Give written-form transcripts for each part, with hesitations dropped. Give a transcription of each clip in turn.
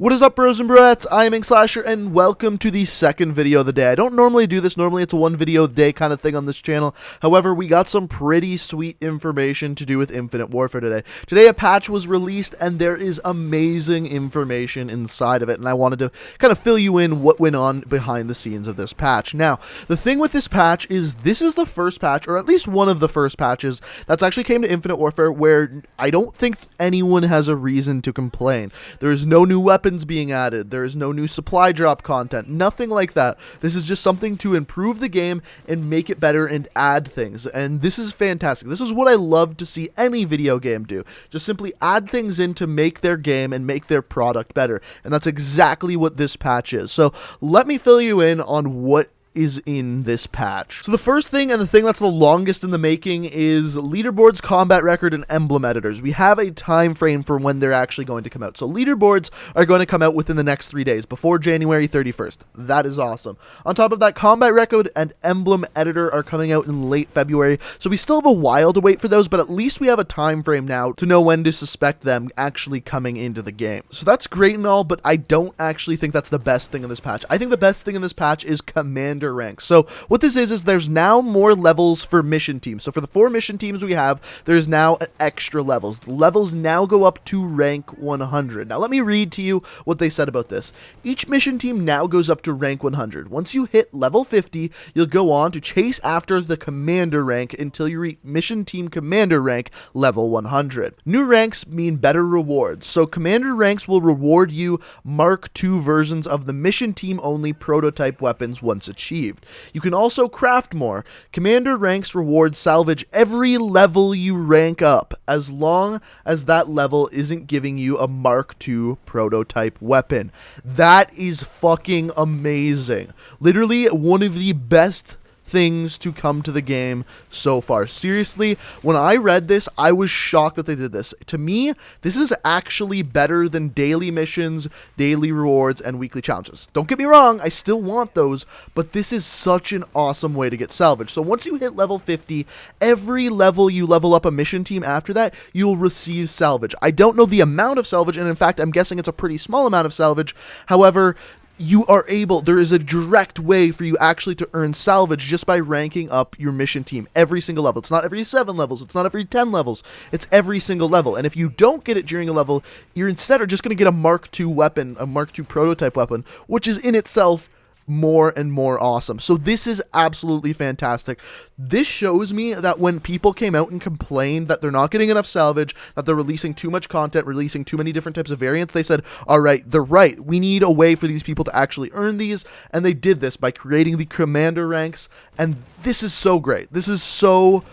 What is up, bros and broettes? I am Inkslasher, and welcome to the second video of the day. I don't normally do this. Normally, it's a one video a day kind of thing on this channel. However, we got some pretty sweet information to do with Infinite Warfare today. Today, a patch was released, and there is amazing information inside of it, and I wanted to kind of fill you in what went on behind the scenes of this patch. Now, the thing with this patch is this is the first patch, or at least one of the first patches, that's actually came to Infinite Warfare where I don't think anyone has a reason to complain. There is no new weapons being added. There is no new supply drop content. Nothing like that. This is just something to improve the game and make it better and add things. And this is fantastic. This is what I love to see any video game do. Just simply add things in to make their game and make their product better. And that's exactly what this patch is. So let me fill you in on what is in this patch. So the first thing, and the thing that's the longest in the making, is Leaderboards, combat record, and emblem editors. We have a time frame for when they're actually going to come out. So Leaderboards are going to come out within the next 3 days, before January 31st. That is awesome. On top of that, combat record and emblem editor are coming out in late February, so we still have a while to wait for those, but at least we have a time frame now to know when to suspect them actually coming into the game. So that's great and all, but I don't actually think that's the best thing in this patch. I think the best thing in this patch is Commander ranks. So what this is there's now more levels for mission teams. So for the 4 mission teams we have, there's now extra levels. The levels now go up to rank 100. Now let me read to you what they said about this. Each mission team now goes up to rank 100. Once you hit level 50, you'll go on to chase after the commander rank until you reach mission team commander rank level 100. New ranks mean better rewards. So commander ranks will reward you Mark II versions of the mission team only prototype weapons once achieved. You can also craft more. Commander ranks reward salvage every level you rank up, as long as that level isn't giving you a Mark II prototype weapon. That is fucking amazing. Literally one of the best things to come to the game so far. Seriously, when I read this, I was shocked that they did this. To me, this is actually better than daily missions, daily rewards, and weekly challenges. Don't get me wrong, I still want those, but this is such an awesome way to get salvage. So once you hit level 50, every level you level up a mission team after that, you'll receive salvage. I don't know the amount of salvage, and in fact, I'm guessing it's a pretty small amount of salvage. However, there is a direct way for you actually to earn salvage just by ranking up your mission team every single level. It's not every 7 levels, it's not every 10 levels, it's every single level. And if you don't get it during a level, you're instead are just going to get a Mark II weapon, a Mark II prototype weapon, which is in itself more and more awesome. So this is absolutely fantastic. This shows me that when people came out and complained that they're not getting enough salvage, that they're releasing too much content, releasing too many different types of variants, they said, all right, they're right. We need a way for these people to actually earn these. And they did this by creating the commander ranks. And this is so great. This is so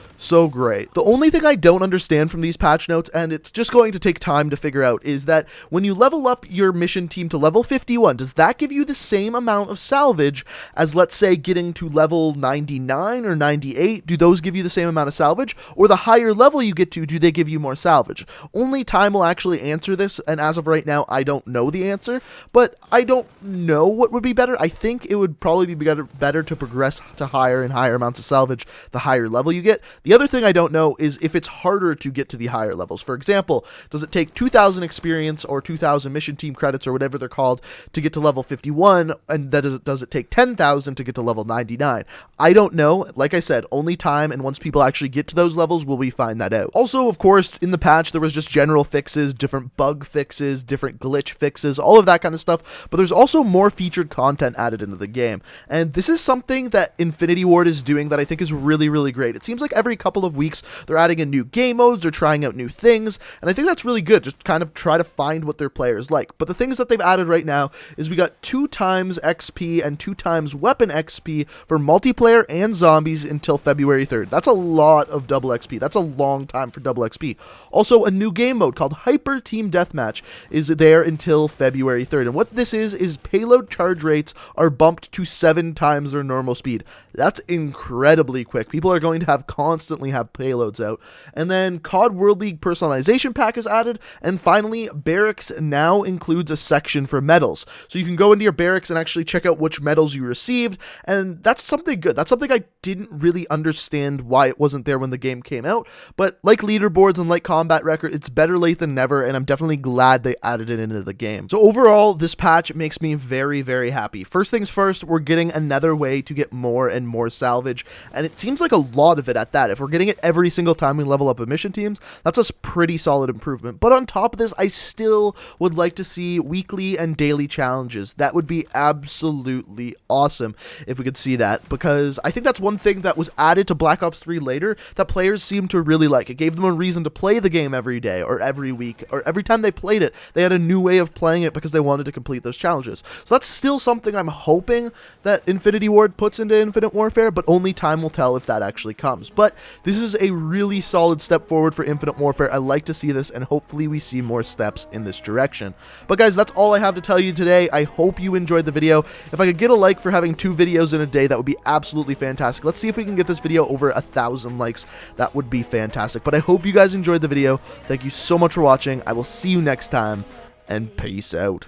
great. The only thing I don't understand from these patch notes, and it's just going to take time to figure out, is that when you level up your mission team to level 51, does that give you the same amount of salvage as, let's say, getting to level 99 or 98? Do those give you the same amount of salvage? Or the higher level you get to, do they give you more salvage? Only time will actually answer this, and as of right now, I don't know the answer, but I don't know what would be better. I think it would probably be better to progress to higher and higher amounts of salvage the higher level you get. The other thing I don't know is if it's harder to get to the higher levels. For example, does it take 2,000 experience or 2,000 mission team credits or whatever they're called to get to level 51, and does it take 10,000 to get to level 99? I don't know. Like I said, only time, and once people actually get to those levels will we find that out. Also, of course, in the patch there was just general fixes, different bug fixes, different glitch fixes, all of that kind of stuff, but there's also more featured content added into the game, and this is something that Infinity Ward is doing that I think is really great. It seems like every couple of weeks they're adding in new game modes, they're trying out new things, and I think that's really good. Just kind of try to find what their players like. But the things that they've added right now is we got 2 times XP and 2 times weapon XP for multiplayer and zombies until February 3rd. That's a lot of double XP. That's a long time for double XP. Also, a new game mode called Team Deathmatch is there until February 3rd. And what this is payload charge rates are bumped to 7 times their normal speed. That's incredibly quick. People are going to constantly have payloads out. And then COD World League personalization pack is added. And finally, barracks now includes a section for medals. So you can go into your barracks and actually check out which medals you received, and that's something good. That's something I didn't really understand why it wasn't there when the game came out, but like leaderboards and like combat record, it's better late than never, and I'm definitely glad they added it into the game. So overall, this patch makes me very, very happy. First things first, we're getting another way to get more and more salvage, and it seems like a lot of it at that. If we're getting it every single time we level up mission teams, that's a pretty solid improvement. But on top of this, I still would like to see weekly and daily challenges. That would be absolutely awesome if we could see that, because I think that's one thing that was added to Black Ops 3 later that players seem to really like. It gave them a reason to play the game every day or every week, or every time they played it, they had a new way of playing it because they wanted to complete those challenges. So that's still something I'm hoping that Infinity Ward puts into Infinite Warfare, but only time will tell if that actually comes. But this is a really solid step forward for Infinite Warfare. I like to see this, and hopefully we see more steps in this direction. But guys, that's all I have to tell you today. I hope you enjoyed the video. If I could get a like for having 2 videos in a day, that would be absolutely fantastic. Let's see if we can get this video over 1,000 likes. That would be fantastic. But I hope you guys enjoyed the video. Thank you so much for watching. I will see you next time, and peace out.